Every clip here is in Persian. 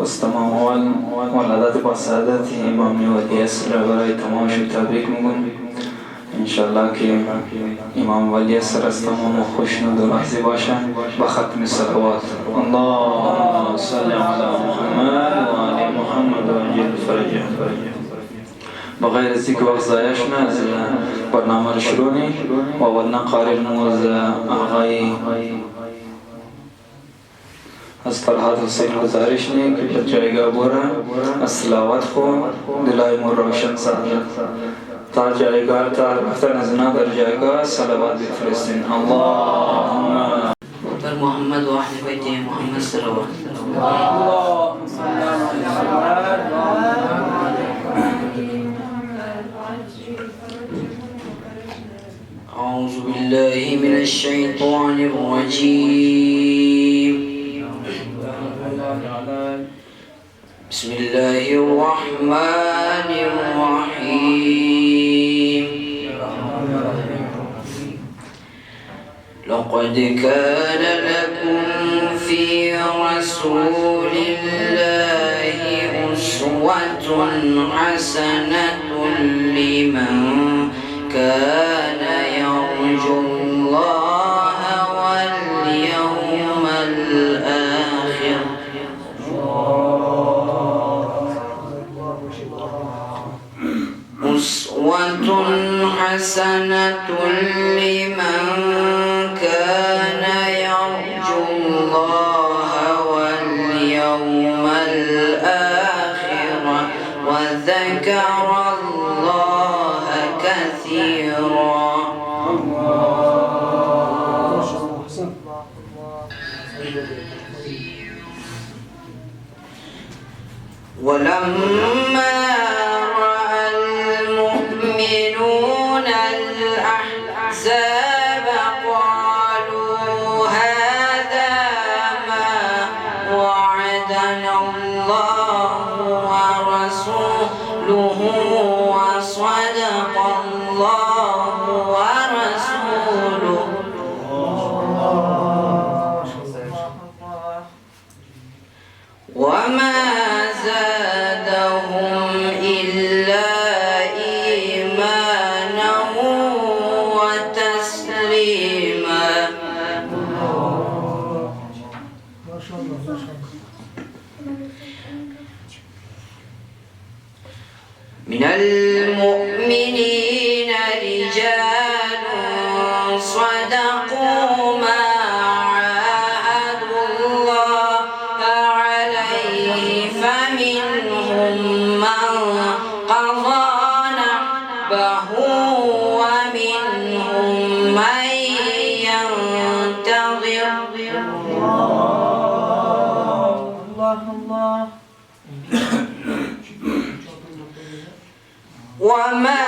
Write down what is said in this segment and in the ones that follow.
تمام اول ولادت با سعادت امام ولی اصر برای تمامش تبریک میگم. انشالله که امام ولی اصر از تمام خوشنود و لحظه باشن با ختم صلوات. اللهم صل علی محمد و آل محمد و عجل فرجه. بغیر از اینکه وقت ضایع شد از برنامه رو شروع نیم و اول قارئ موز آقای از طلحات حسین گزارش نیم که در جایگاه بوره از تلاوت خون دلای ما روشن سازد تا جایگاه تا رفتن از اینا در جایگاه صلوات بفرستین. اللهم بر محمد و اهل بیت محمد صلوات. اللهم صل على محمد. أعوذ بالله من الشيطان الرجيم. بسم الله الرحمن الرحيم. لقد كان لكم في رسول الله أسوة حسنة لمن كان يرجو الله واليوم الآخر. أسوة حسنة لمن كان يرجو الله واليوم الآخر وذكر الله كثيرا. ولما رأى المؤمنون الأحزاب قالوا هذا ما وعدنا الله ورسوله وصدق الله ورسوله. وما زادهم إلا إيمانا وتسليما. من المؤمنين رجال صدقوا ما عاهدوا الله عليه فمنهم من قضى نحبه ومنهم من ينتظر. وما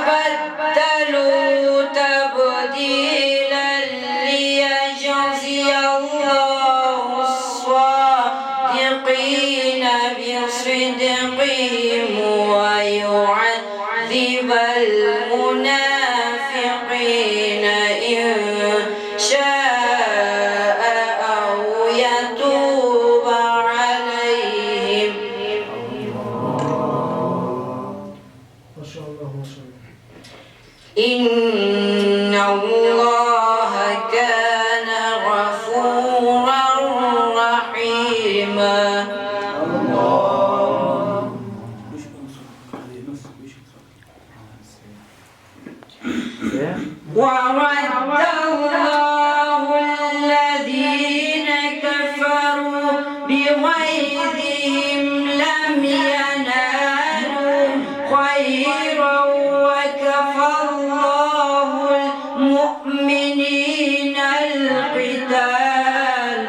بدلوا تبديلا ليجزي الله الصادقين بصدقهم ويعذب المنافقين إن شاء أو يتوب عليهم. إن الله كان غفورا رحيما. ورد الله الذين كفروا بغيظهم لم ينالوا خيرا وكفى الله المؤمنين القتال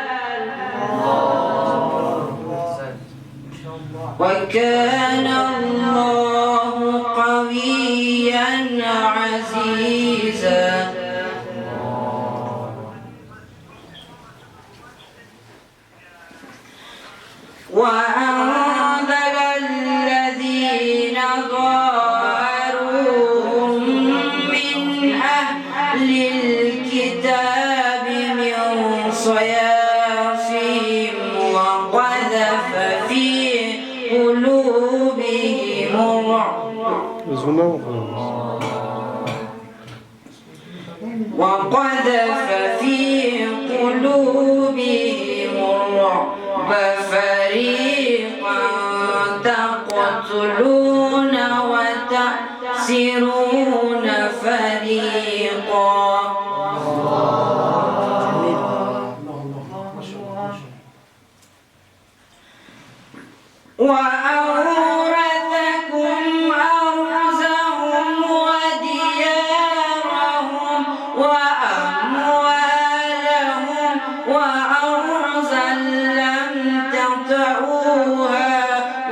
وكان الله قويا عزيزا. وأنزل الذين ظاهروهم من أهل الكتاب من صياصيهم وقذف في وقذف في قلوبهم الرعب فريقا تقتلون وتأسرون فريقا وأورثكم أرضهم وديارهم وأموالهم وأرضا لم تطئوها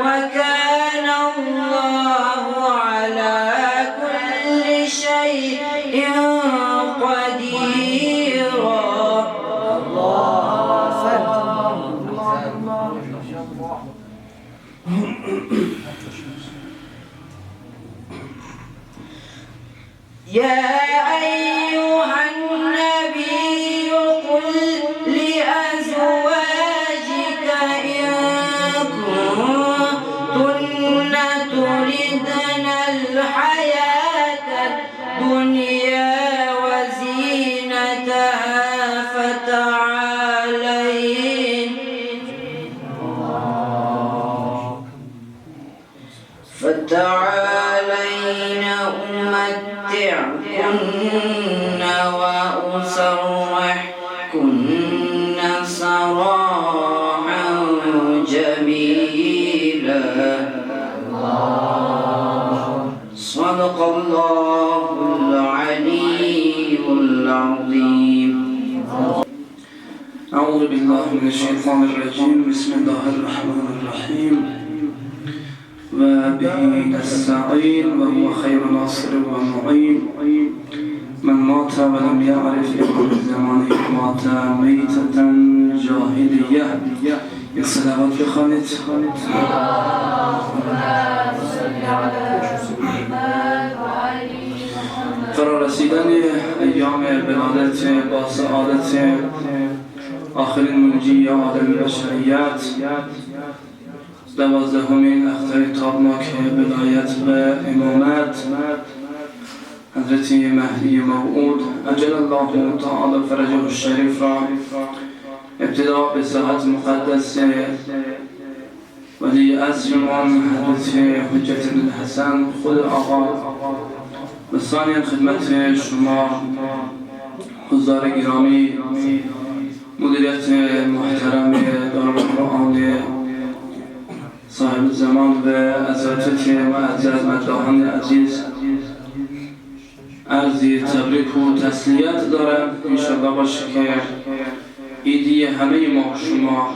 وكان الله على كل شيء قديرا. يا أيها النبي قل لأزواجك إن كنتن تردن الحياة الدنيا وزينتها فتعالين أمتعكن وأسرحكن سراحا جميلا. صدق الله العلي العظيم. أعوذ بالله من الشيطان الرجيم. بسم الله الرحمن الرحيم. وبه نستعين وهو خير ناصر ومعين. من مات ولم يعرف يقول زمانه مات ميتة جاهلية. یک صلوات بخوانید. فرا رسیدن ایام ولادت با سعادت آخرین منجی عالم بشریت، 12مین اختر تابناک ولایت و امامت حضرت مهدی موعود عجل الله تعالی فرجه الشریف را ابتدا به ساحت مقدس ولی عصرمان حضرت حجت الحسن خود آقا و ثانیا خدمت شما حضار گرامی، مدیریت محترم دارالقرآن صاحب زمان و اساتید معزز مداحان عزیز، عرضی تبریک و تسلیت دارم. انشاءالله باشه که ایدی همه ما شما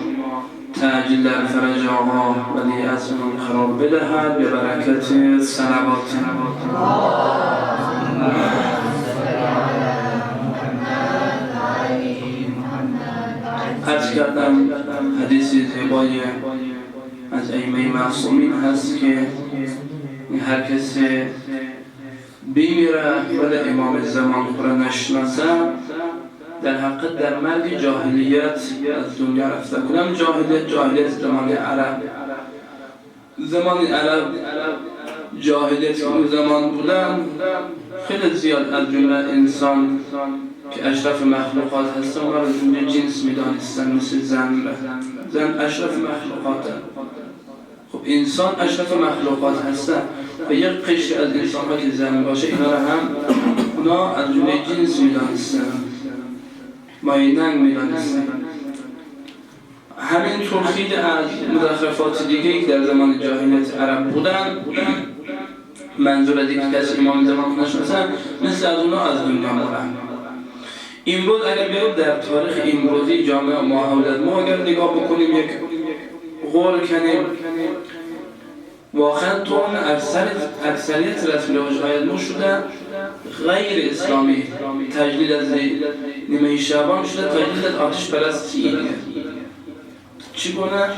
تعجیل در فرج آقا ولی عصرمان قرار بدهد به برکت صلوات. عرض کردم حدیثی زیبای از ائمه معصومین هست که هر کسی بیمیره ولی امام زمان خود نشناسه در حقیقت در مرد جاهلیت از دنیا رفته. کنم جاهلیت زمان عرب، زمان عرب جاهلیت که اون زمان بودن خیلی زیاد از جمله انسان که اشرف مخلوقات هستن و از جمله جنس میدانستن، مثل زن اشرف مخلوقات. خب انسان اشرف مخلوقات هستن و یک قشر از انسان ها که زن باشه اینا را هم اونا از جمله جنس میدانستن، مایننگ میدانستن. همین طور خیلی از مزخرفات دیگه که در زمان جاهلیت عرب بودن، منظور از اینکه کسی امام زمان نشناسن، مثل از اونا از دنیا بودن. امروز اگر بیاییم در تاریخ امروزی جامعه ما اولاد ما اگر نگاه بکنیم، یک قول کنیم، واقعا تو اون اکثریت رسم اله‌های ما شده غیر اسلامی، تجدید از نیمه شعبان شده، تجدید از آتش پرستی. چی کنه؟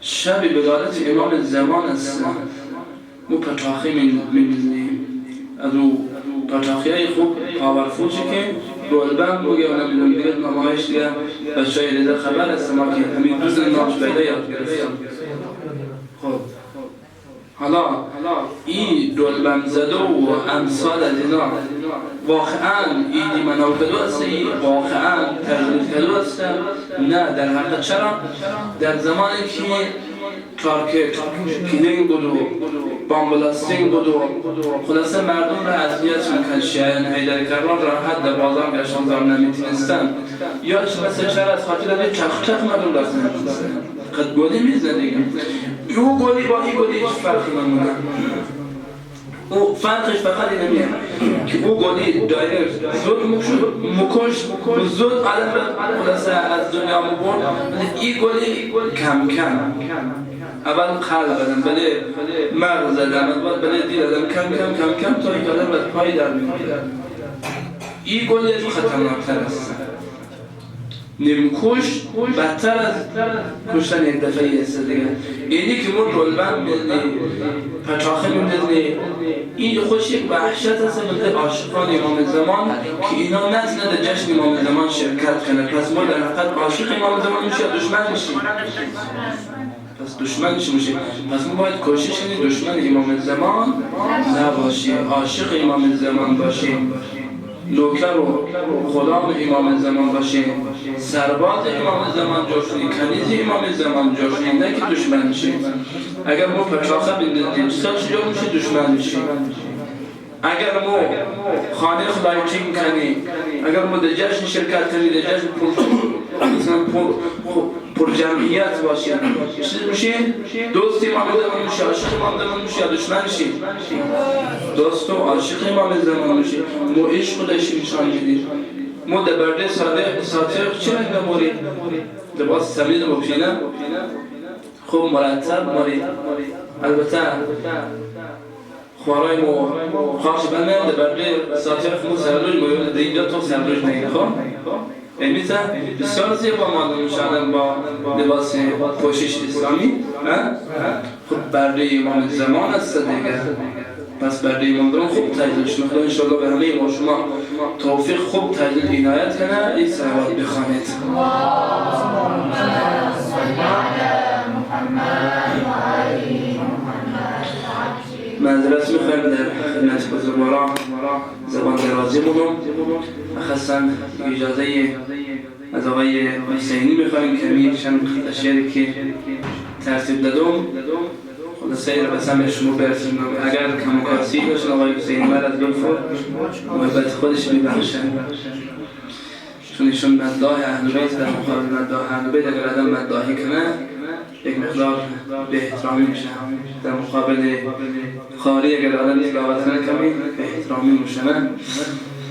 شب ولادت امام زمان است. مو پتاخی می‌بینیم از او پتاخی‌های خوب پاورفولی که رولبند بگه و نمیدونم دیگه نمایش دیگه بچه‌های ریده خبر است ما که همین روز نامش پیدا یاد گرفتم. خب حالا این دلبم زده و امثال از اینا واقعا ایدی منو کدو هستی، واقعا تغییر کدو هستی؟ نه در حقیقت چرا؟ در زمانی که تارکت، کلینگ بودو، بامبلاستینگ بودو خلاصه مردم را اذیت میکن شیعیان حیدر کرمان راحت در بازار گشتن زار نمیتونستن یا مثل چرا از خاطر به چخ مردم رفت نمیتونستن قد گلی میزنه دیگه او گلی با این گلی هیچ فرقی نمونه او فرقش فقط اینه میه که او گلی دایر زود مکش زود عدم خلاصه از دنیا مبرد این گلی کم اول قلب بدن بله مغز زدن بله دیر زدن کم تا این قدر باید پای در میگیرد این گلی خطرناکتر است نمکش بدتر از کشتن یک دفعه است دیگه اینی که ما رولبند میدنی پچاخه میدنی این خودش یک وحشت است مثل عاشقان امام زمان که اینا نتونه در جشن امام زمان شرکت کنه پس ما در حقیقت عاشق امام زمان میشه یا دشمن میشیم پس دشمنش میشه پس ما باید کوشش کنیم دشمن امام زمان نباشیم عاشق امام زمان باشیم نوکر و غلام امام زمان باشیم سرباز امام زمان جاشونیم کنیز امام زمان جاشونیم نه که دشمن میشیم اگر ما پچاخه بندازیم ساچ جا میشه دشمن میشیم اگر ما خانه خدای چین کنیم اگر ما در جشن شرکت کنیم در جشن پر جمعیت باشیم چیز میشیم دوست امام زمان میشه عاشق امام زمان میشه یا دشمن میشیم دوست و عاشق امام زمان میشه ما عشق خدایش نشان میدیم ما در برده صادق چه رنگ بموریم لباس سمید بپوشینه خوب مرتب مورید البته خوارای مو خواهش بنده در برده صادق مو سرلوش موید در اینجا تو سرلوش نگید خب میتونه بسیار زیبا معلوم میشن با لباس پوشش اسلامی خب برده امام زمان است دیگه پس برده امام زمان خوب تجلیل شما خدا انشاءالله به همه ما شما توفیق خوب تجلیل عنایت کنه این صلوات بخوانید معذرت میخوایم در خدمت بزرگواران زبان درازی بودم خاصا اجازه از آقای حسینی میخوایم کمی چند اشیاری که ترتیب دادم خلاصه را به سمع شما برسونم اگر کمکارسی باشن آقای حسینی مرد از لطفا محبت خودش میبخشن چون ایشون مداح اهل بیت در مقابل مداح اهل بیت اگر آدم مداحی کنه یک مقدار به احترامی میشه در مقابل خاری اگر آدم تلاوت کنه کمی به احترامی میشه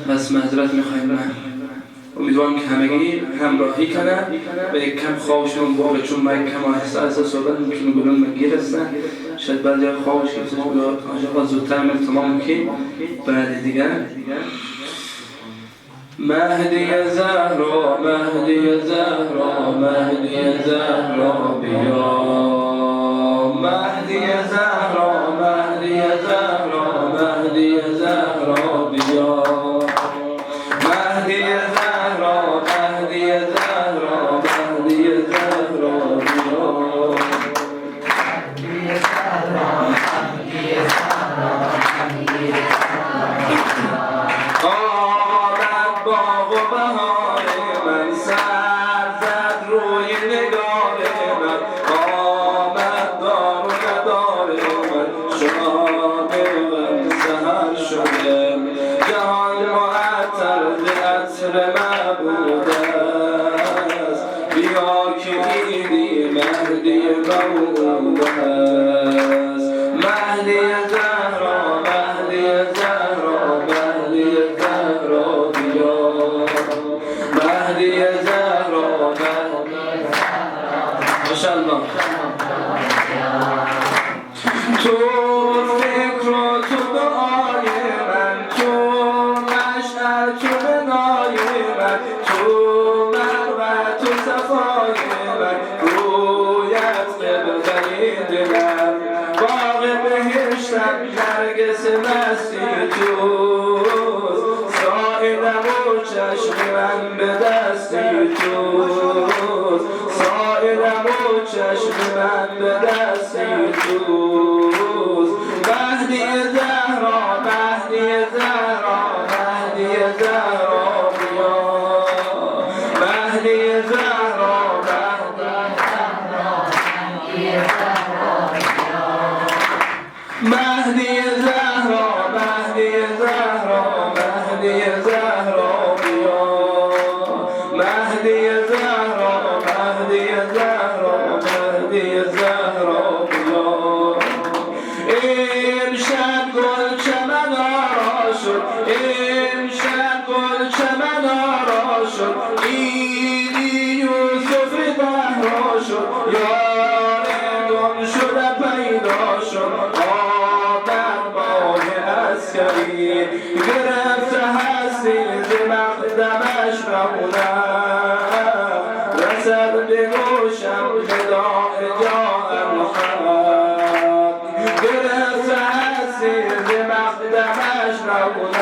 پس معذرت میخوایم امیدوارم که همگی همراهی کنه و یک کم خوابشون باقی چون من کم احساس صحبت میتونه گلون مگیر هستن شاید بعضی خوابش که آنجا زودتر من تمام که بعد دیگر مهدی زهرا مهدی زهرا مهدی زهرا بیا مهدی زهرا مهدی زهرا مهدی زهرا بیا مهدی زهرا مهدی زهرا مهدی زهرا بیا چشم من به دستی توست مهدی مهدی زهرا مهدی زهرا مهدی زهرا بیا مهدی زهرا مهدی زهرا مهدی زهرا بیا امشب گل چمن آرا شد امشب گل چمن آرا شد عیدی یوسف زهرا شد یار گم شده پیدا شد آمد ماه عسکری گرفته هستی ز مقدمش رونق رسد به گوشم نداء جاء محمد گرفته هستی ز مقدمش رونق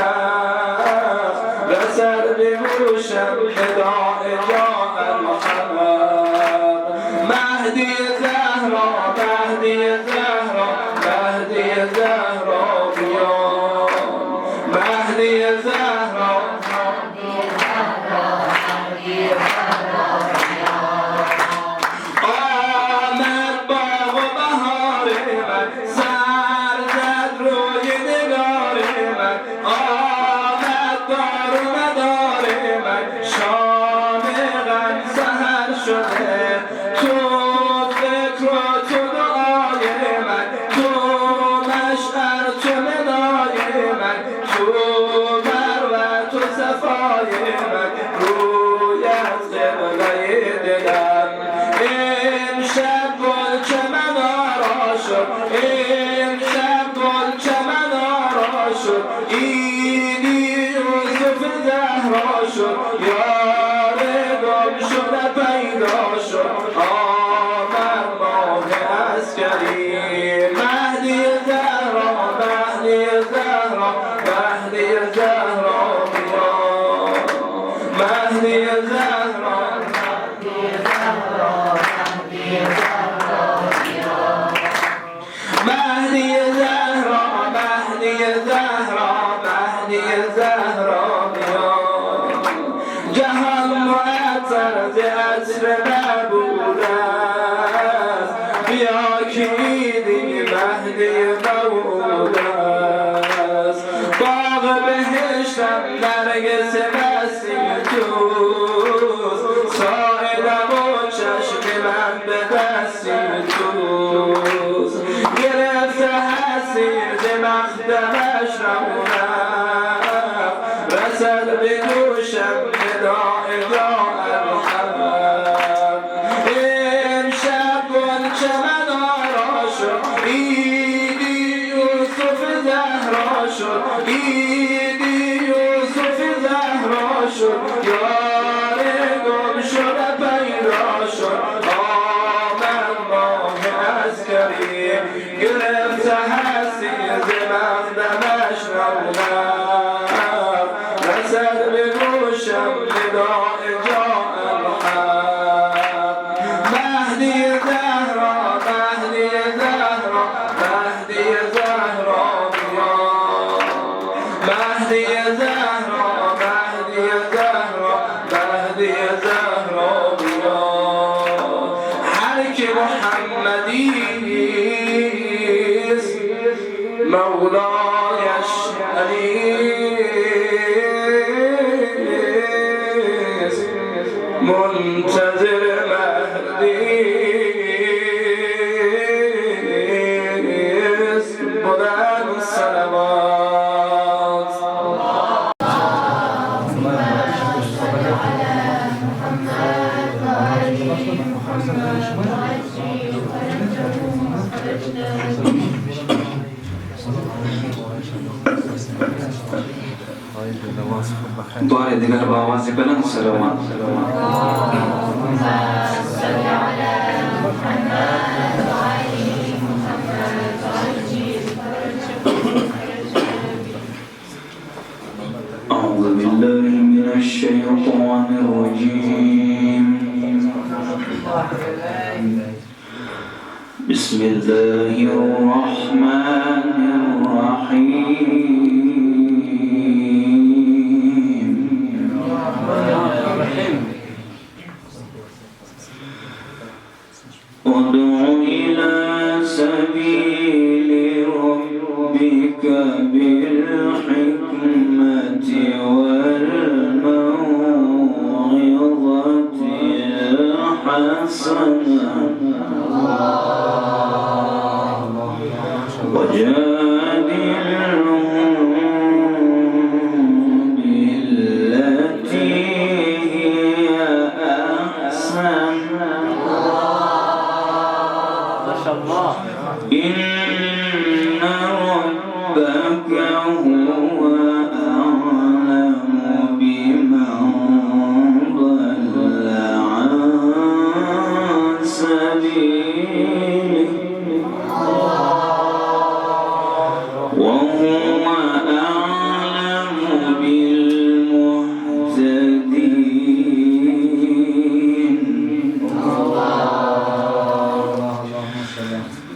رسد به گوشم نداء جاء محمد مهدی زهرا مهدی زهرا مهدی زهرا بیا مهدی زهرا آمد باغ و بهار من سر زد روی نگار من آمد دار و مدار من شام غم سحر شده تو فکر و تو دعای من تو مشعر تو ندای من تو مروت و صفای من روی از قبله دلم امشب گل چمن آرا شد امشب گل چمن آرا شد عیدی یوسف زهرا شد یار گم شده پیدا شد آمد ماه عسکری مهدی زهرا مهدی زهرا مهدی زهرا بیا مهدی زهرا مهدی زهرا مهدی زهرا مهدی زهرا بیا جهان معطر ز عصر نبود است بیا که عیدی مهدی موعود است باغ بهشتم نرگس مستی توست ساعدم و چشم من به دستی توست گرفته هستی ز مقدمش رونق رسد به گوشم نداء جاء محمد امشب گل چمن آرا شد عیدی یوسف زهرا شد عیدی یوسف زهرا شد یار گم شده پیدا شد آمد ماه عسکری گرفته هستی ز مقدمش رونق رسد به گوشم نداء جاء الحق مهدی زهرا مهدی زهرا مهدی زهرا بیا مهدی زهرا مهدی زهرا مهدی زهرا بیا هر که محمدیست مولایش علیست منتظر مهدیست بلند صلوات بار دیگر با آواز بلند صلوات أعوذ بالله من الشيطان الرجيم بسم الله الرحمن الرحيم ادع إلى سبيل ربك ربك بالحكمة والموعظة الحسنة وجادلهم بالتي هي أحسن ما شاء الله. إن ربك هو أعلم بمن ضل عن سبيله وهو أعلم بالمهتدين.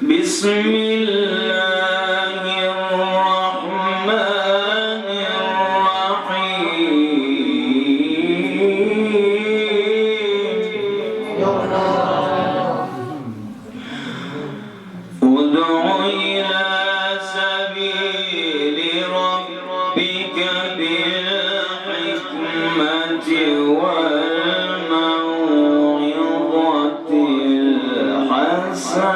بسم الله الرحمن الرحيم ادع إلى سبيل ربك بالحكمة والموعظة الحسنة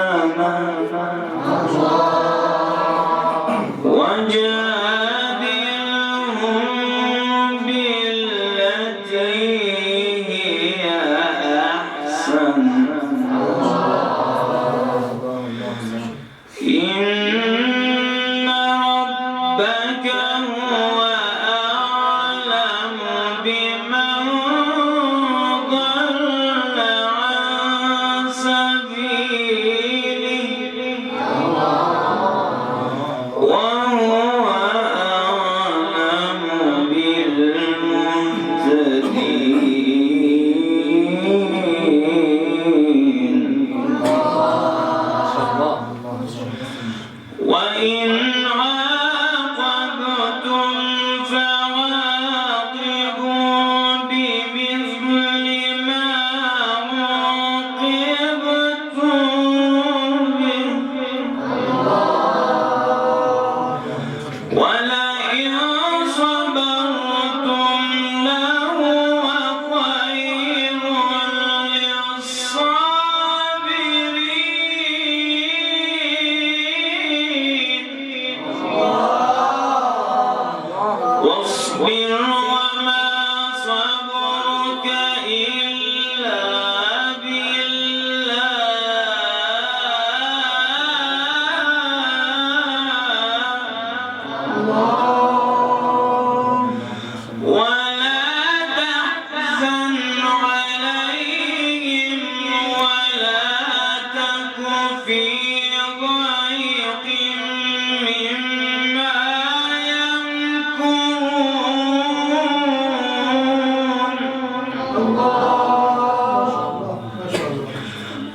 وجادلهم بالتي هي أحسن إن ربك هو أعلم بمن ضل عن سبيله وهو أعلم بالمهتدين. وإن عاقبتم فعاقبوا بمثل ما عوقبتم به ولئن صبرتم لهو خير للصابرين. واصبر وما صبرك إلا بالله ولا تحزن عليهم ولا تك في ضيق مما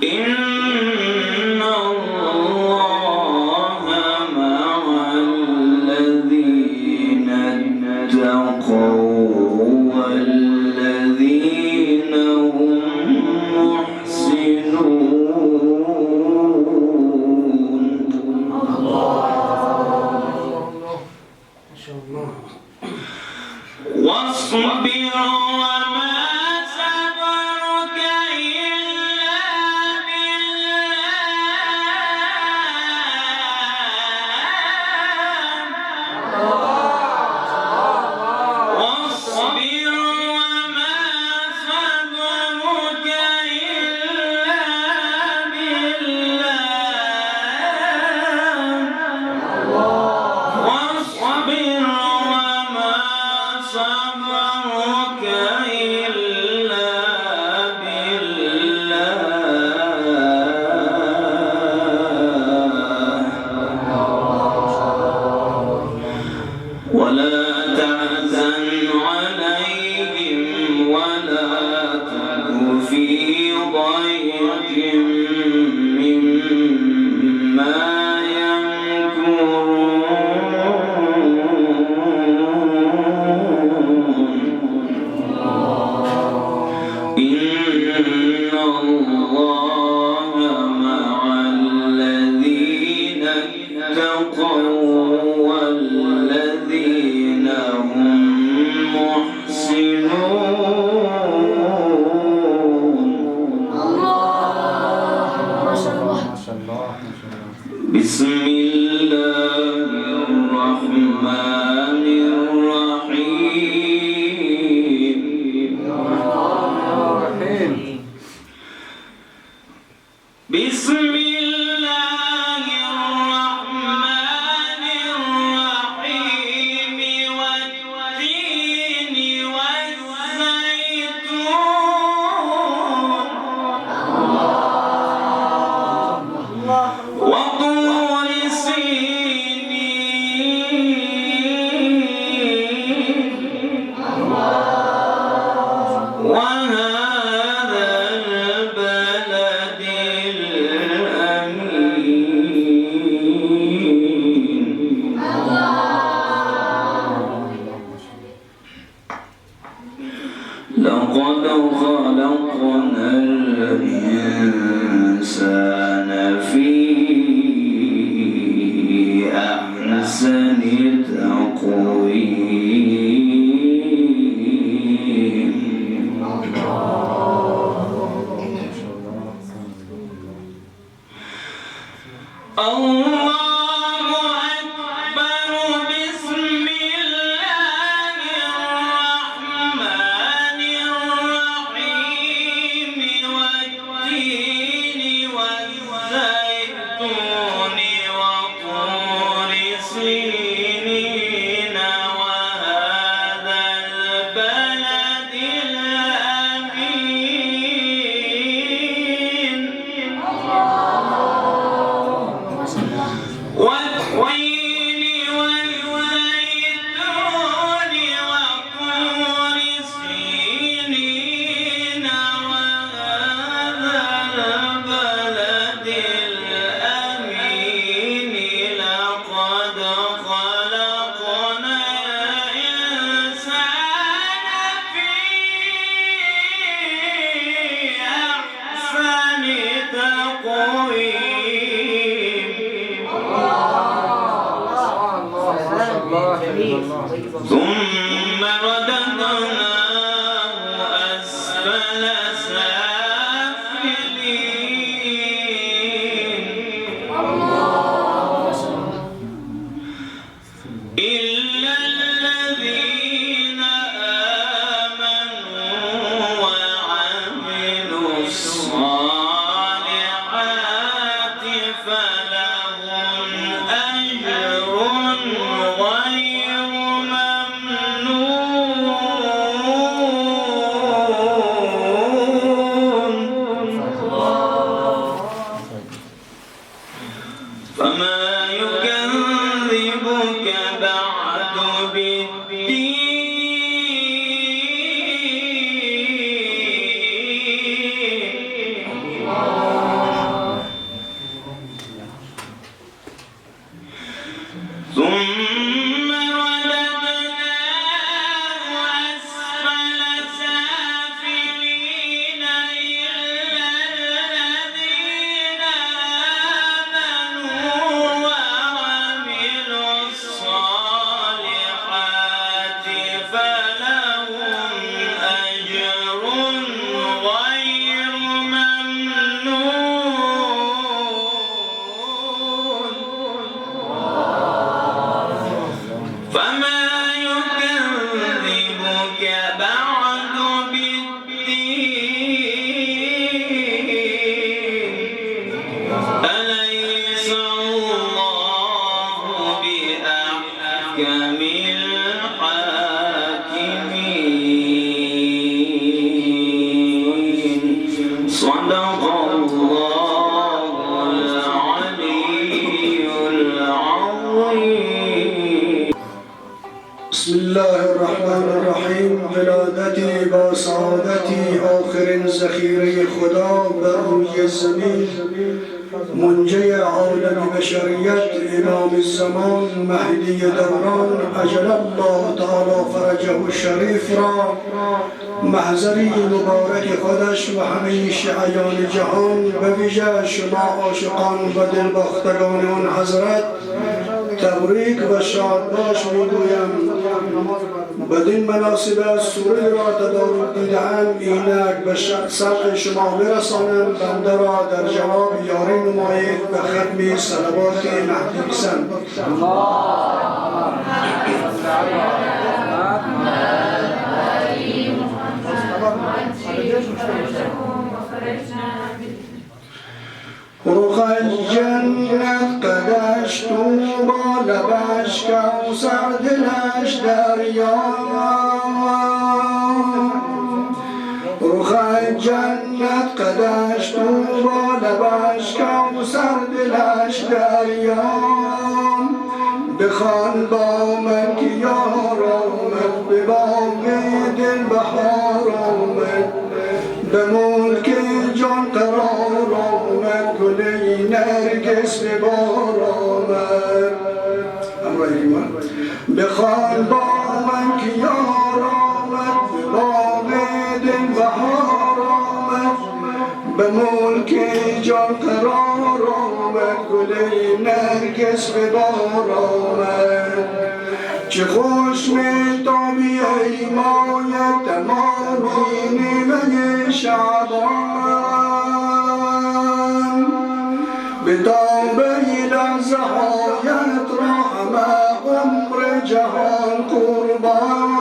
إن الله مع الذين اتقوا والذين هم محسنون. واصبر وما صبرك إلا بالله واصبر وما صبرك إلا بالله واصبر وما صبرك اتقوا والذين هم محسنون. بسم الله الرحمن الرحيم. بسم الله الرحمن الرحيم. والتين والزيتون وطور سينين وهذا البلد الأمين. لقد خلقنا الإنسان في أحسن تقويم. الله أكبر. بسم الله الرحمن الرحيم. والتين والزيتون وطور سينين وهذا البلد الأمين. والتين والزيتون وطور سينين وهذا البلد الأمين. لقد خلقنا الإنسان في أحسن تقويم. ثم رددناه أسفل سافلين إلا الذين آمنوا وعملوا الصالحات فلهم أجر غير ممنون. فما يكذبك بعد بالدين. ثم رددناه أسفل سافلين إلا الذين آمنوا وعملوا الصالحات فلهم أجر غير ممنون. فما يكذبك بعد بالدين. أليس الله بأحكم الحاكمين. صدق الله العلي العظيم. بسم الله الرحمن الرحیم. ولادتی با سعادتی آخرین ذخیره خدا بر روی زمین، منجی عالم به بشریت امام الزمان مهدی دوران عجل الله تعالی فرجه الشریف را محضری مبارک خودش و همه شیعیان جهان به ویژه شما عاشقان و دلباختگان آن حضرت تبریک و شادباش میگویم. بدین مناسبت سوره را تدارک دیده‌ام اینک به سمع شما برسانم. بنده را در جواب یاری نمایید به ختم صلوات مهدی بسند. رخ جنت قدش توبا لبش کوثر دلش دریا. رخ جنت قدش توبا لبش کوثر دلش دریا. بخوان با من که یار آمد به باغ دل بهار آمد. به ملک جان قرار آمد گل نرگس به بار آمد. بخوان با من که یار آمد به باغ دل بهار آمد. به ملک جان قرار آمد گل نرگس به بار آمد. چه خوش میتابی ای ماه تمامی نیمه شعبان. به تابه لحظه هایت را همه عمر جهان قربان.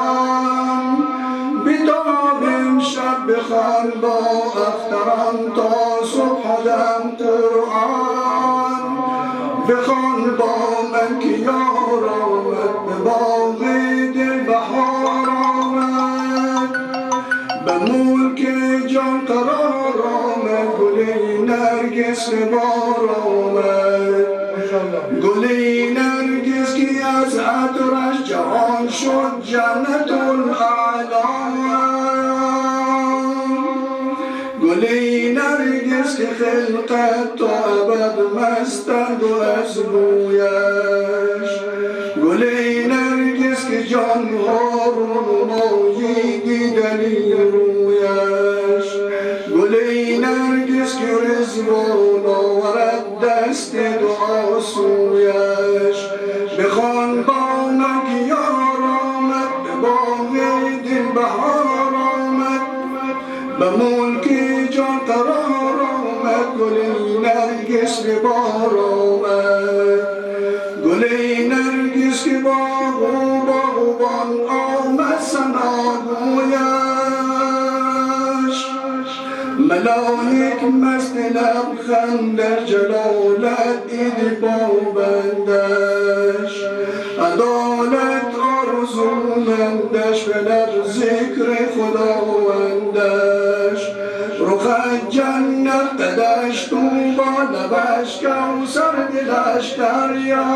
به تاب امشب بخوان با اختران تا صبح دم قرآن. بخوان با من که یار آمد به باغ دل بهار آمد. به ملک جان قرار آمد گل نرگس به بار آمد. گل نرگس که از عطرش جهان شد جنت الاعلی. گل نرگس که خلقت تا ابد مستند و از بویش. گل نرگس که جان ها رو نمایی دیدنی رویش. گل نرگس که رضوان آورد دست دعا سویش. بخوان با من که یار آمد به باغ دل بهار آمد. به ملک جان قرار آمد گل نرگس به بار آمد. گل نرگس که باغوبان آمد ثنا گویش. ملائک مست لبخند در جلالت عید پابندش. عدالت آرزومندش به لب ذکر خداوندش. رخ جنت قدش توبا لبش کوثر دلش دریا.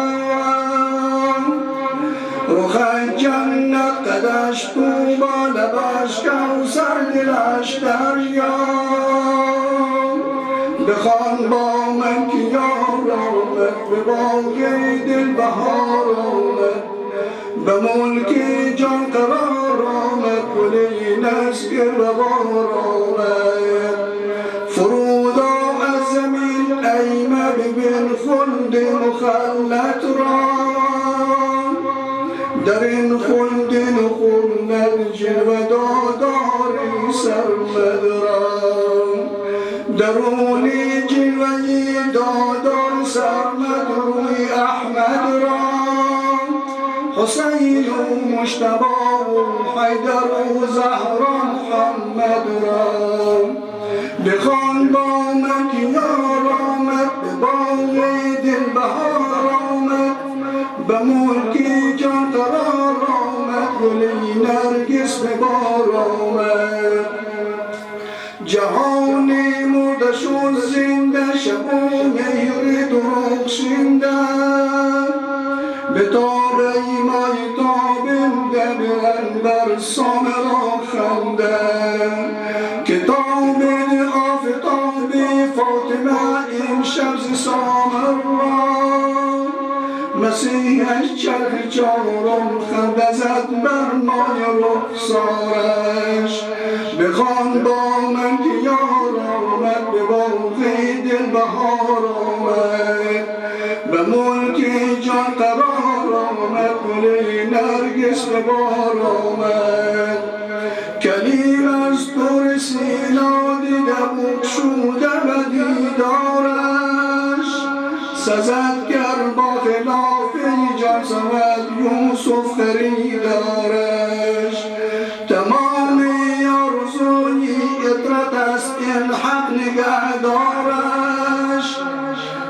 رخ جنت قدش توبا لبش کوثر دلش دریا. بخوان با من که یار آمد به باغ دل بهار آمد. به ملک جان قرار آمد گل نسگ به بار آمد. فرودا از زمین ایمه ببین خلد مخلت را. در این خلد نخلد جلوه داداری سرمد را. درونی جلوهی دادار سرمد روی احمد را. حسین و مجتبی و حیدر و زهرا محمد را. بخوان با من که یار آمد به باغ دل بهار آمد. به ملک جان قرار آمد گل نرگس به بار آمد. جهان مرده شد زنده شب و مهر درخشنده. به تاب ایمای تابنده به انبر سام را خنده. کتاب آفتاب فاطمه امشب ز سامر را. مسیحش چرخ چارم خنده زد بر مای رخسارش بخوان با من که یار آمد به باغ دل بهار آمد به ملک جان قرار آمد گل نرگس به بار آمد کلیم از دور سینا دیده بگشوده به دیدارش سزد گر با خلاف جان سود یوسف خریدارش تمام آرزوی اطرت است این حق نگهدارش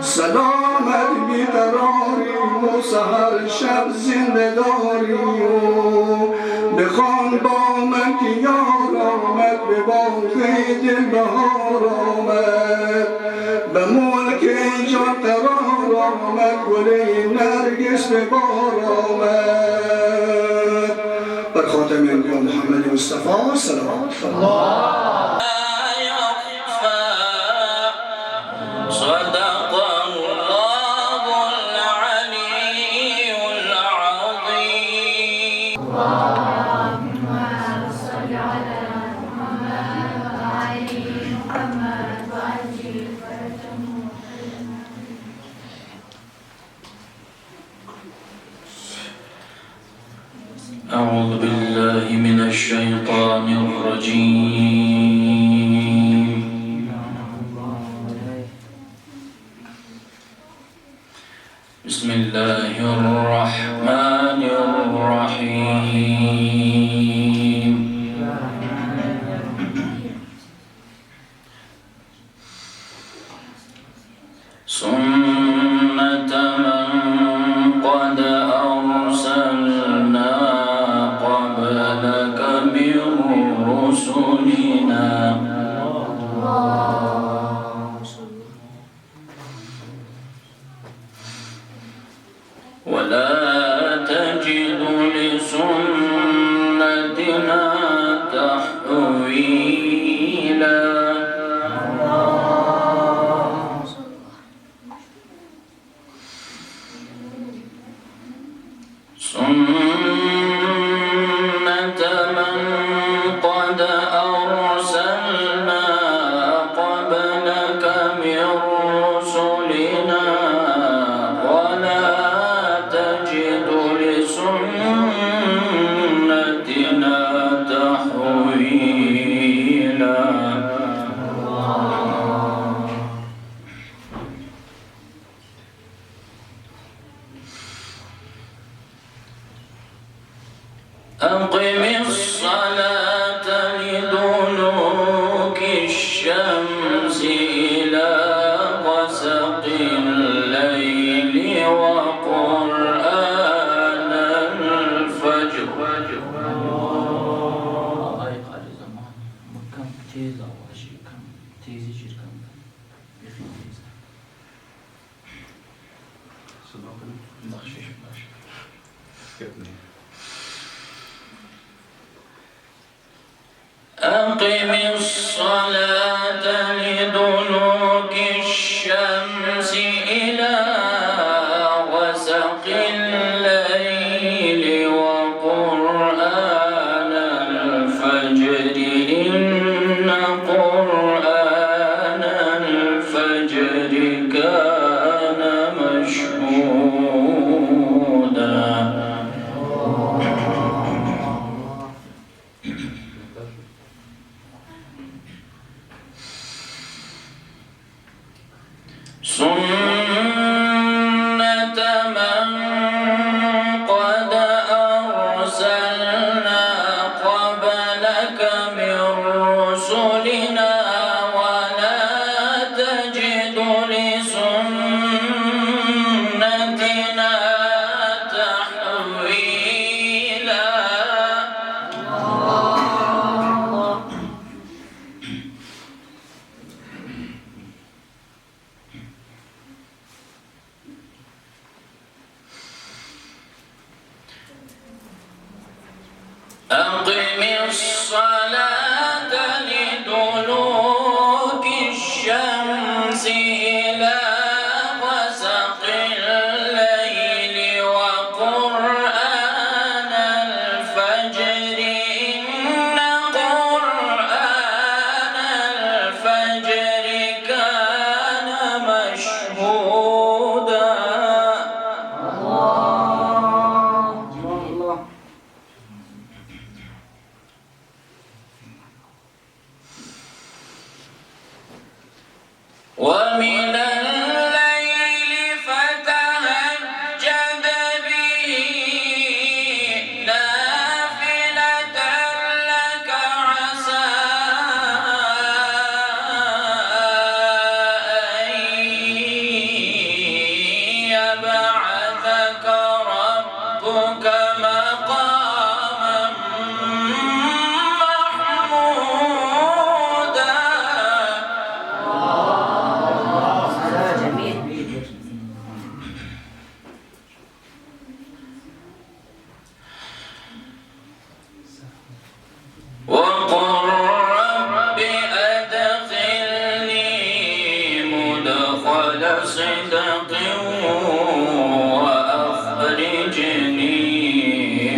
سلامت بیقراری و سهر شب زنده داری و بخوان با من که یار آمد به باغ دل بهار آمد به ملک جان قرار آمد گل نرگس به بار آمد بر خاتم انبیا محمد مصطفی صلوات الله صدق الله العلي العظيم. اللهم صل على محمد وآل محمد وعجل فرجهم. أعوذ بالله من الشيطان الرجيم. بسم الله الرحمن الرحيم. سنة من قد أرسلنا قبلك من رسلنا ولا تجد لسنتنا تحويلا. سنة من قد أرسلنا قبلك من رسلنا ولا تجد لسنتنا تحويلا. أقم الصلاة لدلوك الشمس إلى غسق الليل وقرآن الفجر. أقم الصلاة لدلوك الشمس إلى غسق الليل وقرآن الفجر إن قرآن الفجر كان مشهودا. مقاما محمودا وقل رب أدخلني مدخل صدق وأخرجني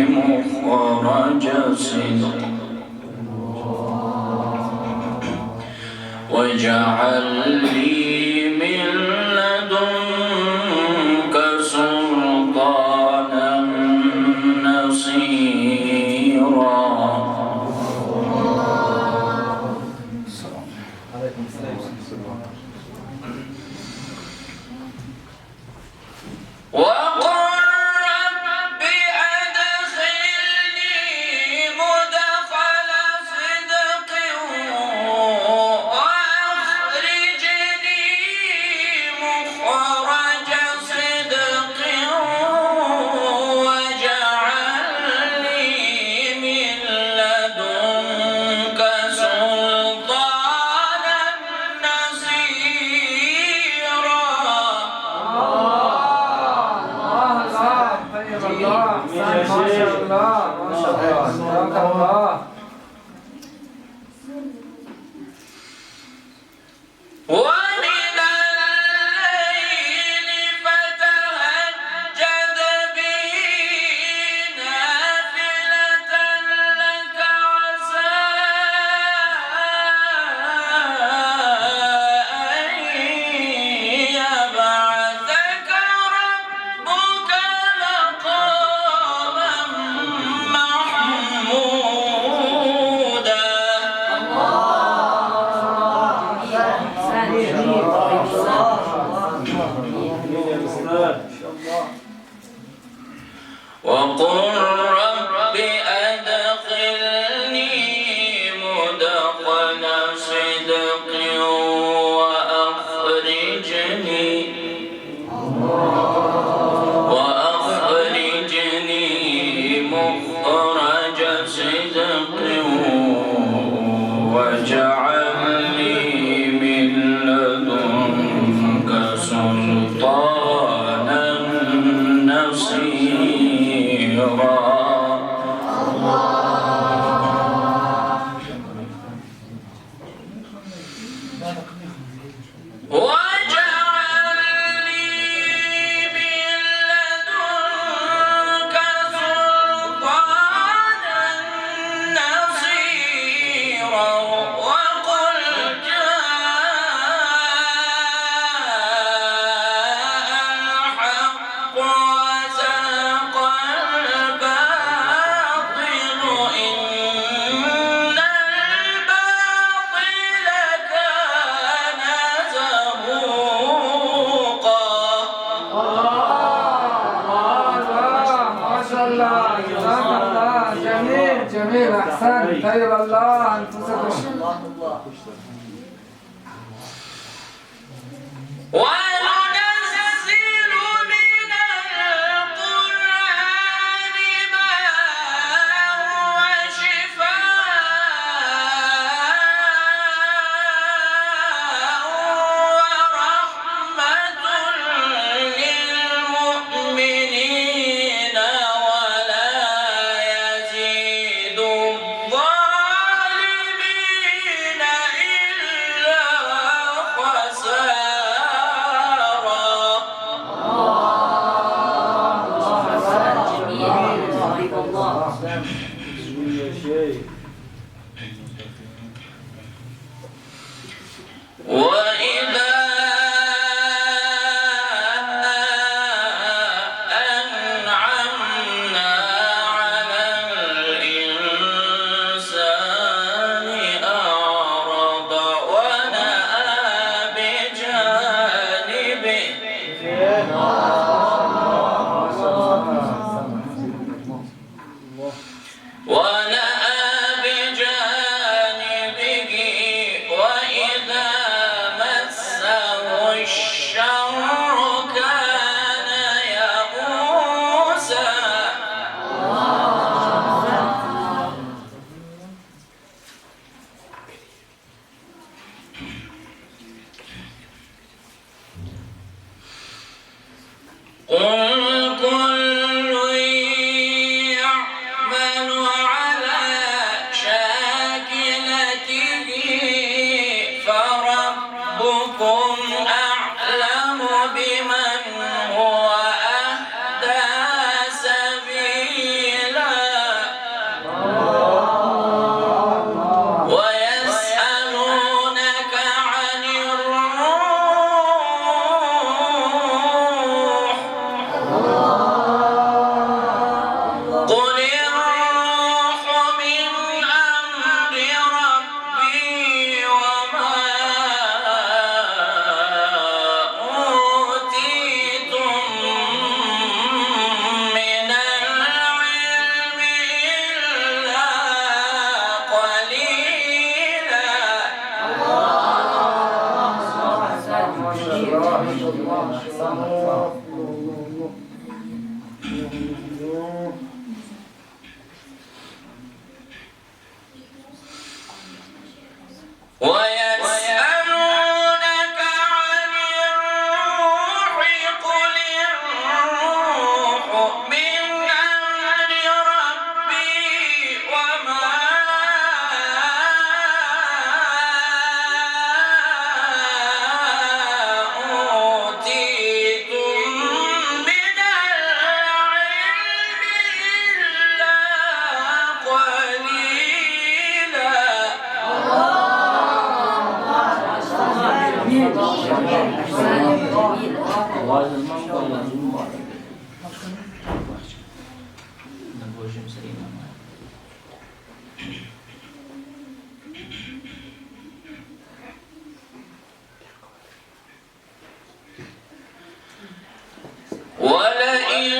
مخرج صدق واجعل لي من لدنك سلطانا نصيرا وقل رب أدخلني مدخل صدق وأخرجني مخرج صدق واجعل لي من لدنك سلطانا نصيرا ومن الليل فتهجد به نافلة لك عسى أن يبعثك ربك مقاما محمودا وقل رب أدخلني مدخل صدق وأخرجني مخرج صدق واجعل لي من لدنك سلطانا نصيرا واجعل لي من لدنك سلطانا نصيرا وقل جاء الحق وزهق الباطل إن الباطل كان زهوقا ما شاء الله جزاك الله جميل جميل احسن خير الله انفسكم وننزل من القرآن ما هو شفاء ورحمة للمؤمنين ولا يزيد الظالمين إلا خسارا ويسألونك عن الروح قل الروح من أمر ربي وما أوتيتم من العلم إلا قليلا. ولئن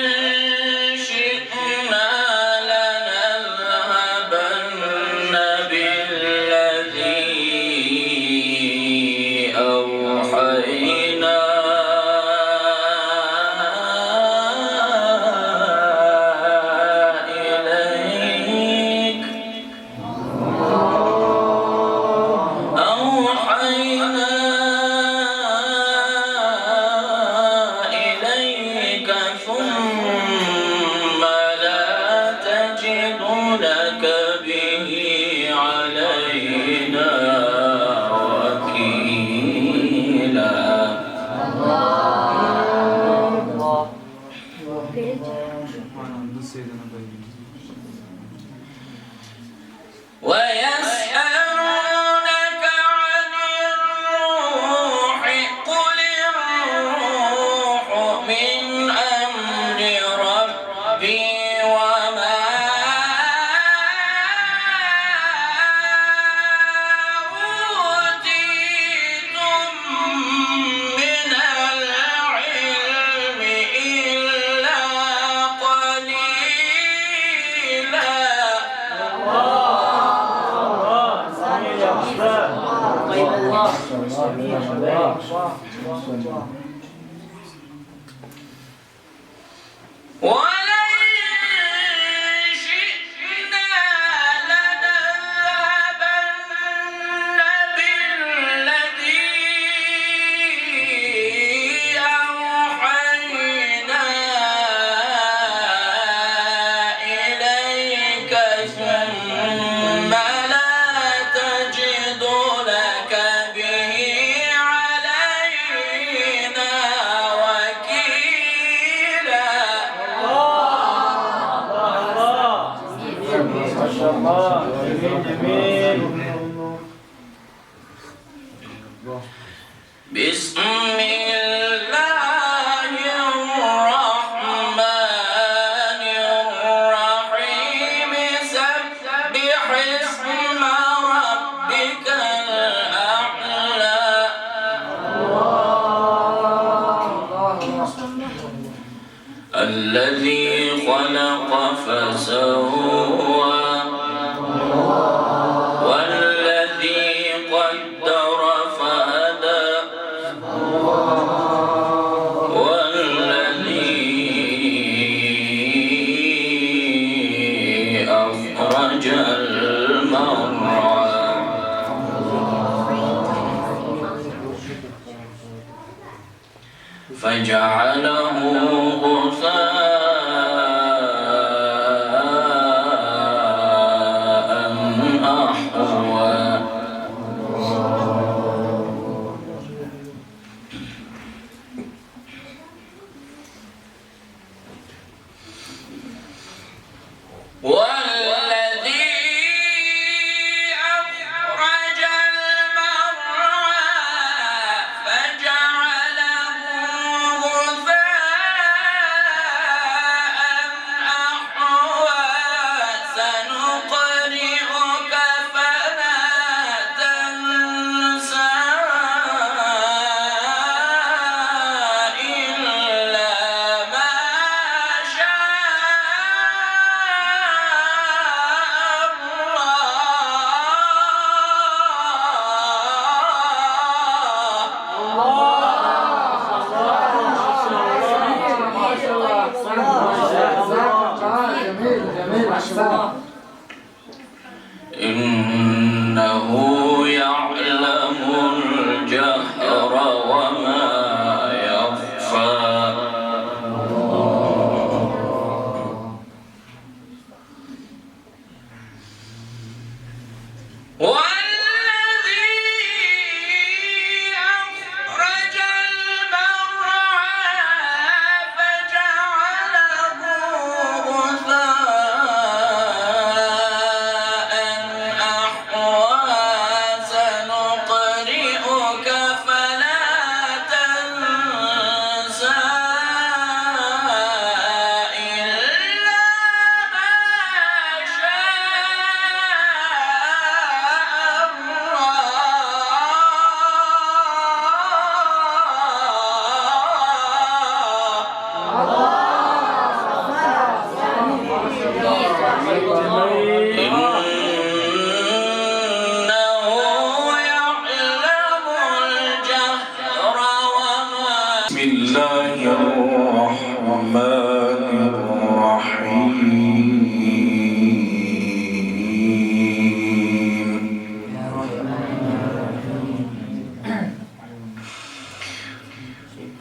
شئنا لنذهبن بالذي أوحينا إليك ثم لا تجد لك به علينا وكيلا. ويسألونك عن الروح قل الروح من أمر ربي وما أوتيتم من العلم إلا قليلا. ولئن شئنا لنذهبن بالذي أوحينا إليك ثم لا تجد لك به علينا وكيلا. بسم الله الرحمن الرحيم سبح اسم ربك الأعلى. الذي خلق فسوى والذي قدر فهدى والذي أخرج المرعى فجعله غثاء أحوى. والذي أخرج المرعى فجعله غثاء أحسن. إنه يعلم الجهر وما يخفى.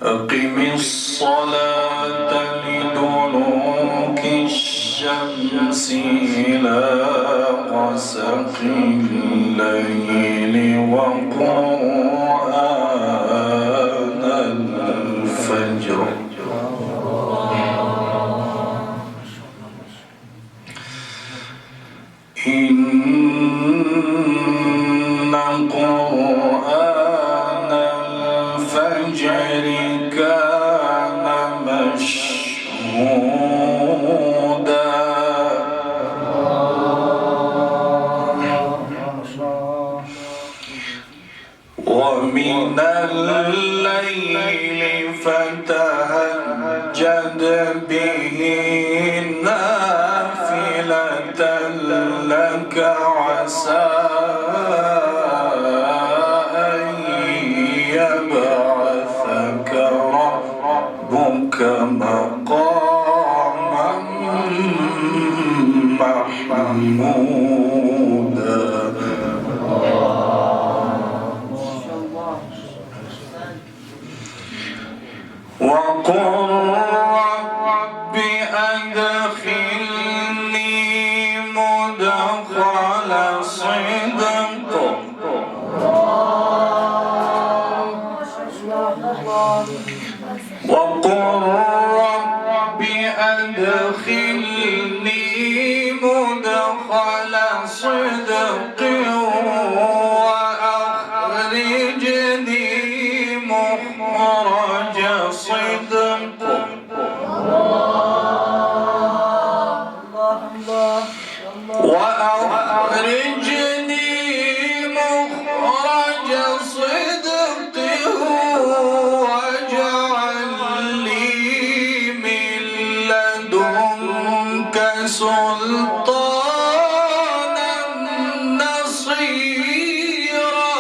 أقم الصلاة لدلوك الشمس إلى غسق الليل وقرآن الفجر إن قرآن الفجر كان مشهودا ومن الليل فتهجد به نافلة لك عسى أن يبعثك ربك مقاما محمودا وقل رب أدخلني مدخل صدق وقل رب أدخلني مدخل صدق وأخرجني مخرج صدق وأخرجني مخرج صدق واجعل لي من لدنك سلطانا نصيرا.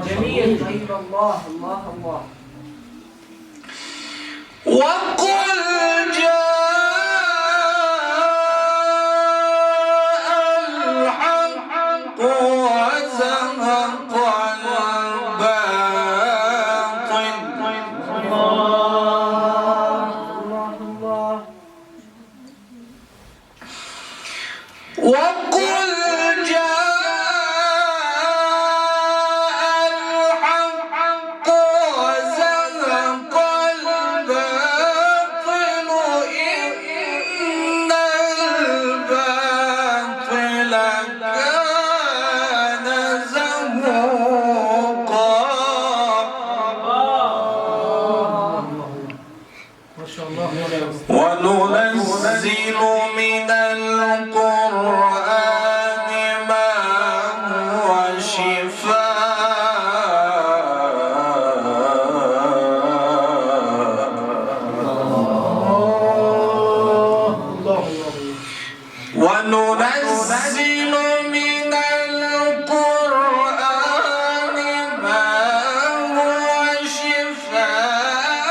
جميل. الله الله الله. وقل جاء الحق وزهق الباطل وقل جاء الحق وزهق الباطل إن الباطل كان زهوقا. وننزل من القرآن ما هو وننزل من القرآن ما هو شفاء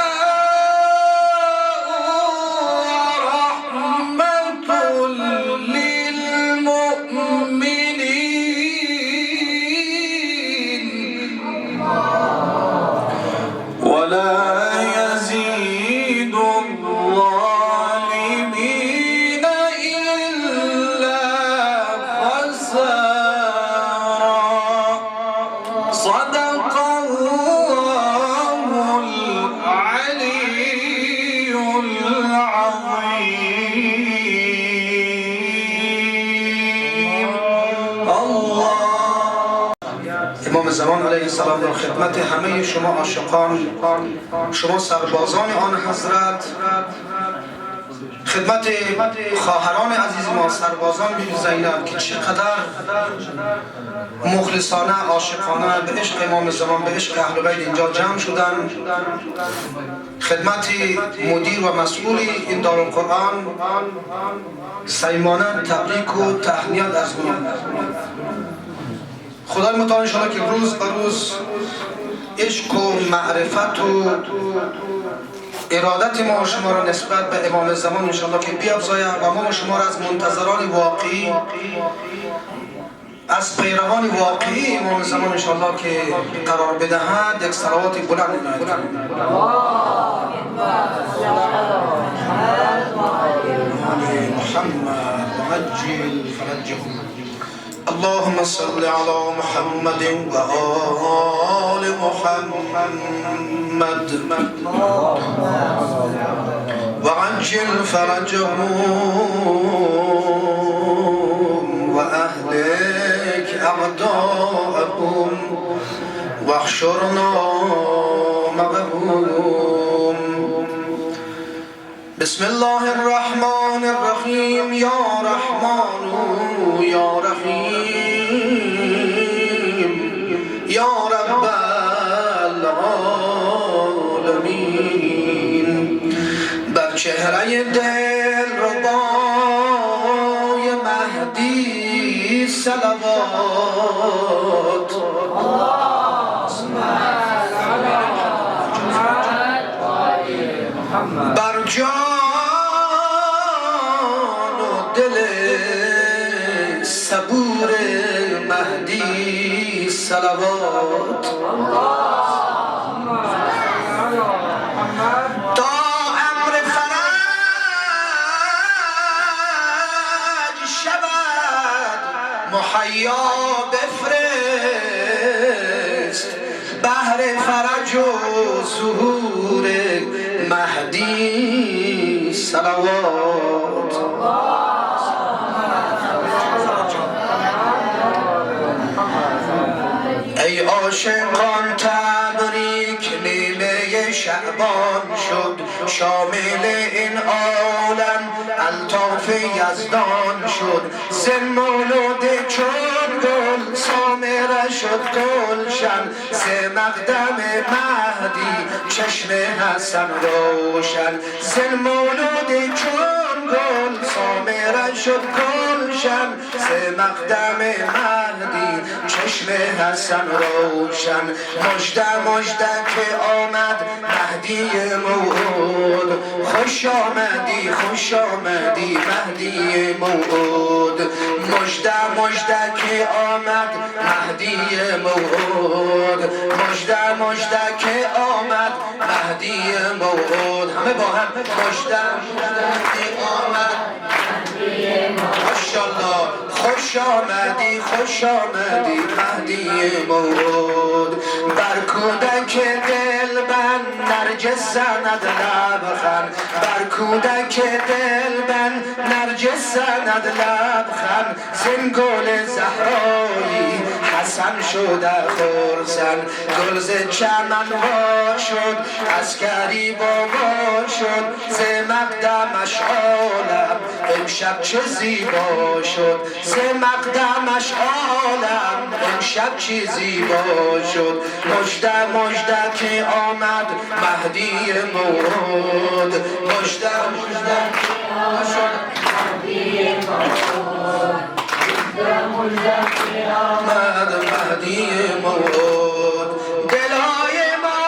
زمان علیه السلام در خدمت همه شما عاشقان، شما سربازان آن حضرت، خدمت خواهران عزیز ما سربازان بی زینب که چقدر مخلصانه عاشقانه به عشق امام زمان، به عشق اهل بیت اینجا جمع شدن، خدمت مدیر و مسئول این دارالقرآن صمیمانه تبریک و تهنیت عرض می‌کنم. خدای متعال انشاءالله که روز به روز عشق و معرفت و ارادت ما و شما را نسبت به امام زمان انشاءالله که بیفزاید و ما و شما را از منتظران واقعی، از پیروان واقعی امام زمان انشاءالله که قرار بدهد یک صلوات بلند عنایت کنید. محمد عجل فرجهم. اللهم صل على محمد وآل محمد وعجل فرجهم وأهلك أعداءهم واحشرنا معهم. بسم الله الرحمن الرحيم. يا رحمن يا رحيم يا رب العالمين. بر چهره دل ربای مهدی صلوات. بر جان و دل صبور مهدی صلوات. تا امر فرج شود مهیا بفرست، بهر فرج و ظهور مهدی صلوات. ای عاشقان تبریک نیمه شعبان شد، شامل این عالم الطاف یزدان شد. زن مولود چون گل سامره شد گلشن، سه مقدم مهدی چشم حسن روشن. زن مولود چون گل سامره شد گلشن، سه مقدم مهدی چشم حسن روشن. مژده مژده که آمد مهدی موعود، خوش آمدی خوش آمدی مهدی موعود. مژده مژده که آمد مهدی موعود، مژده مژده که آمد مهدی موعود. همه با هم مژده مژده که آمد ماشاءالله. خوش آمدی خوش آمدی مهدی موعود. بر کودک دلبند نرگس زند لبخند، بر کودک دلبند نرگس زند لبخند. زین گل زهرایی حسن شده خرسن، گل ز چمن وا شد عسکری بابا شد. ز مقدمش عالم امشب چه زیبا شد، ز مقدمش عالم امشب چه زیبا شد. مژده مژده که آمد مهدی موعود، مژده مژده که آمد مهدی موعود، مژده که آمد مهدی موعود. دلهای ما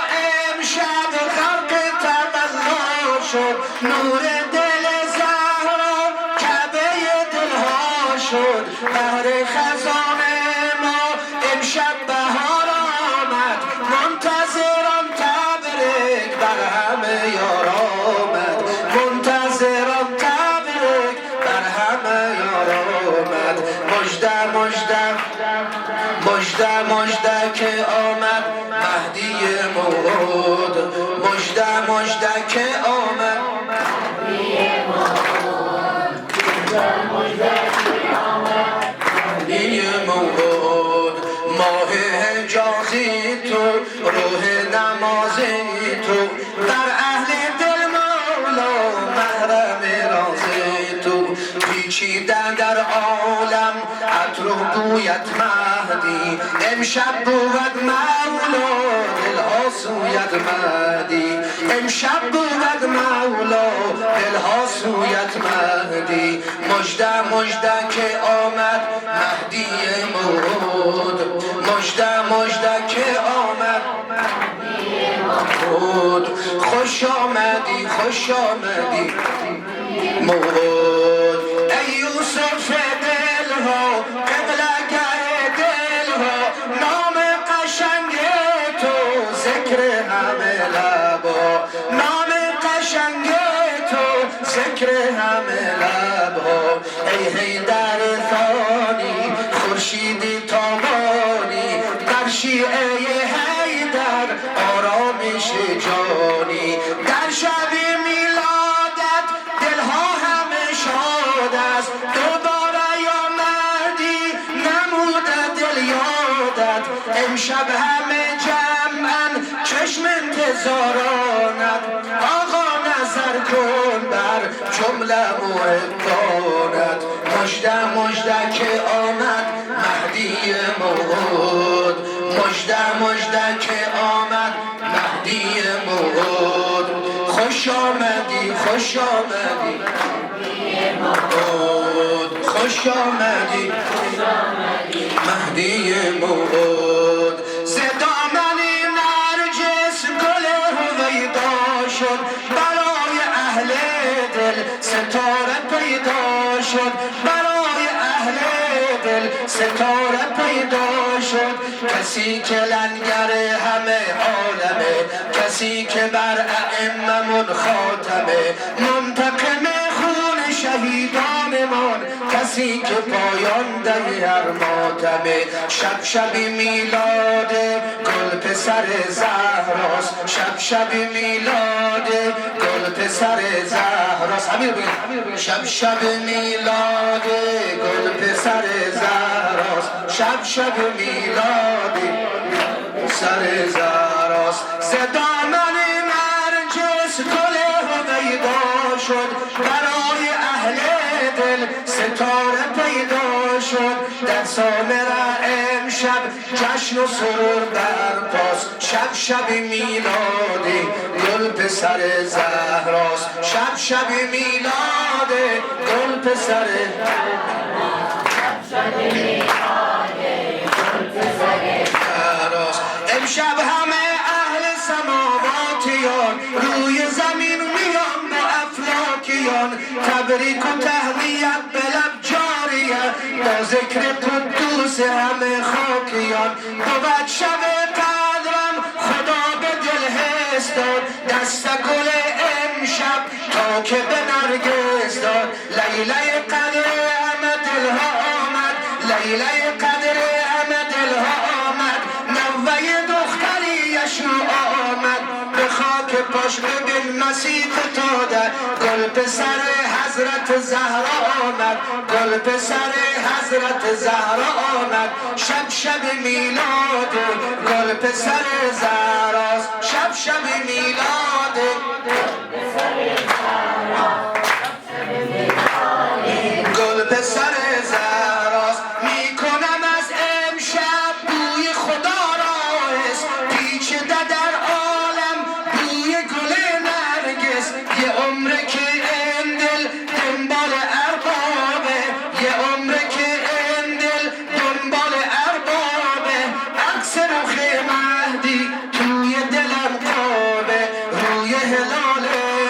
امشب خلق تمنا شد، نور دل زهرا کعبه دلها شد. بهر خزان ما امشب بهار آمد، منتظران تبریک بر همه یار آمد. منتظران تبریک بر همه یار آمد. مژده مژده مژده مژده که آمد مهدی موعود، مژده مژده که آمد مهدی موعود، مژده که آمد مهدی موعود. ماه حجاز پیچیده در عالم عطر و بویت مهدی امشب بود مولا دلها سویت مهدی امشب بود مولا دلها سویت مهدی مژده مژده که آمد مهدی موعود مژده مژده که آمد موعود خوش آمدی خوش آمدی موعود ای یوسف دلها قبله‌گر دلها نام قشنگ تو ذکر همه لبا نام قشنگ تو ذکر همه لبا ای حیدر ثانی خورشیدی تابانی در شیعه حیدر آرامش جانی در شب میلادت دلها همه شاد است دوباره یا مهدی نموده دل یادت امشب همه جمعن چشم انتظارانت آقا نظر کن بر جمله محبانت مژده مژده که آمد مهدی موعود مژده مژده که آمد مهدی موعود خوش آمدی خوش آمدی موعود خوش آمدی مهدی موعود ز دامن نرجس گل هویدا شد برای اهل دل ستاره پیدا شد برای اهل دل ستاره پیدا شد کسی که لنگر همه عالمه کسی که بر ائممون خاتمه منتقم خون شهیدانمان کسی که پایان دهی هر ماتمه شب میلاد گل پسر زهراست شب میلاد گل پسر زهراست همین بگید شب میلاد گل پسر زهراست شب میلاد سر زهراست ز دامن نرجس گل هویدا شد برای اهل دل ستاره پیدا شد در سامره امشب جشن و سرور برپاست شب میلاد گل پسر زهراست شب میلاد گل پسر امشب همه اهل سماواتیان روی زمین میان با افلاکیان تبریک و تهنیت به لب جاریه با ذکر قدوس همه خاکیان بود شب قدرم خدا به دل حس داد دست گل امشب تا که به نرگس داد لیله قدر همه دلها آمد لیله قدر همه دلها آمد نوه دختری یشوع آمد به خاک پاش ببین مسیح فتاده گل پسر حضرت زهرا آمد گل پسر حضرت زهرا آمد شب میلاد گل پسر زهراست شب میلاد گل پسر زهراست میکنم از امشب بوی خدا را حس پیچیده در عالم بوی گل نرگس یه عمره که این دل دنبال اربابه یه عمره که این دل دنبال اربابه عکس رخ مهدی توی دلم قابه روی هلال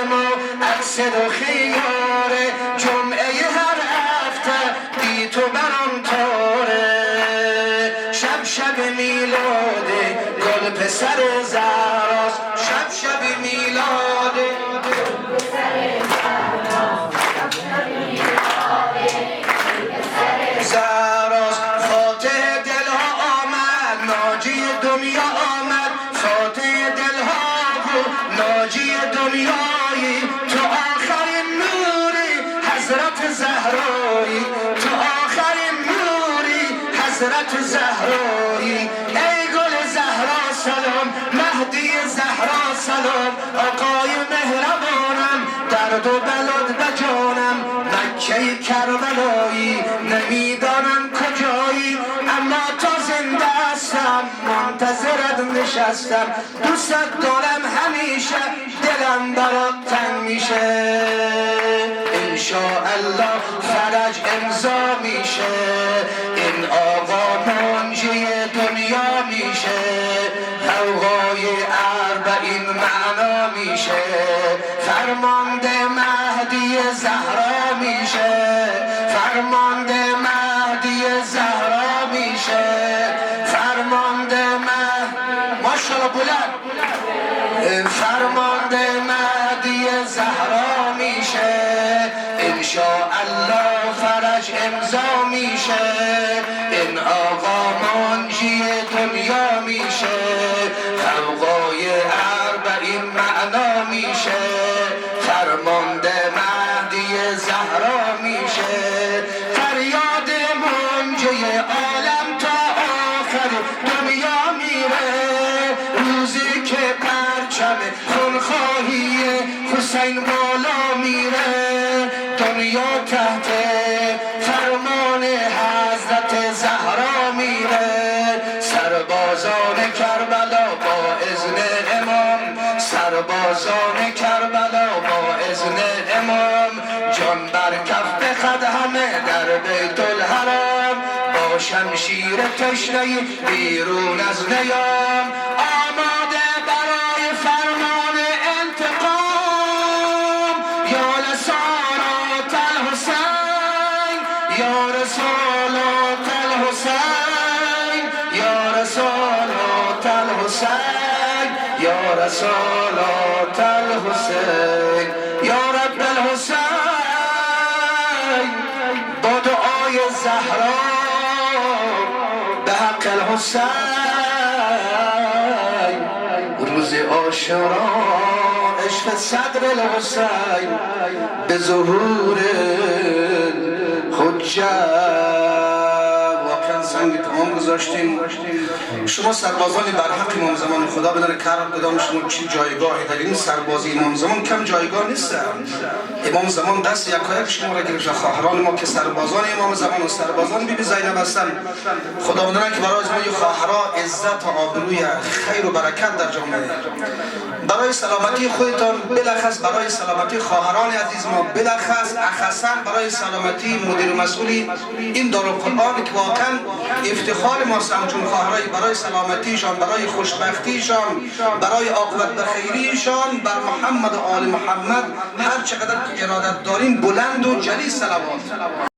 ما عکس رخ یاره جمعه هر هفته بی تو برام تاره شب میلاده گل پسر زهراست شب میلاده زهراست فاتح دلها آمد ناجی دنیا آمد فاتح دلها بود ناجی دنیایی تو آخرین نوری حضرت زهرایی تو آخرین نوری حضرت زهرایی ای گل زهرا سلام مهدی زهرا سلام آقای مهربانم درد و بلاد بجانم مکه کربلا نشستم دوست دارم همیشه دلم برات تنگ میشه انشاءالله فرج امضا میشه این آقا منجی دنیا میشه هوای اربعین معنا میشه فرمانده مهدی زهرا میشه فرمانده مهدی زهرا میشه فرمانده ماشاءالله بلند فرمانده مهدی زهرا میشه انشاءالله فرج امضا میشه این آقا منجی دنیا میشه فوقای اربعین معنا میشه فرمانده مهدی زهرا میشه فریاد منجی عالم تا آخر دنیا میره روزی که پرچم خونخواهی حسین بالا میره دنیا تحت فرمان حضرت زهرا میره سربازان کربلا با اذن امام سربازان کربلا با اذن امام جان بر کف خد همه در بیت الحرام با شمشیر تشنه بیرون از نیام آماده برای فرمان انتقام یا لسانات الحسین یا رسالات الحسین یا رسالات الحسین یا رسالات الحسین یا رب الحسین با دعای زهرا به حق الحسین روز عاشورا عشق صدر الحسین به ظهور حجت واقعا سنگ تمام گذاشتیم شما سربازانی بر حق امام زمان خدا بدانه کار کدام شما چی جایگاهی در این سربازی امام زمان کم جایگاه نیست امام زمان دست یکایک شما را گرفت خواهران ما که سربازان امام زمان و سربازان بیبی زینب هستند خدا بدانه که برای ما خواهرها عزت و آبروی خیر و برکت در جامعه برای سلامتی خودتان بالاخص برای سلامتی خواهران عزیز ما بالاخص اخصا برای سلامتی مدیر و مسئولی این دارالقرآن که واقعا افتخار ما چون خواهرای برای سلامتیشان برای خوشبختیشان برای عاقبت بخیریشان بر محمد و آل محمد هر چقدر ارادت داریم بلند و جلی صلوات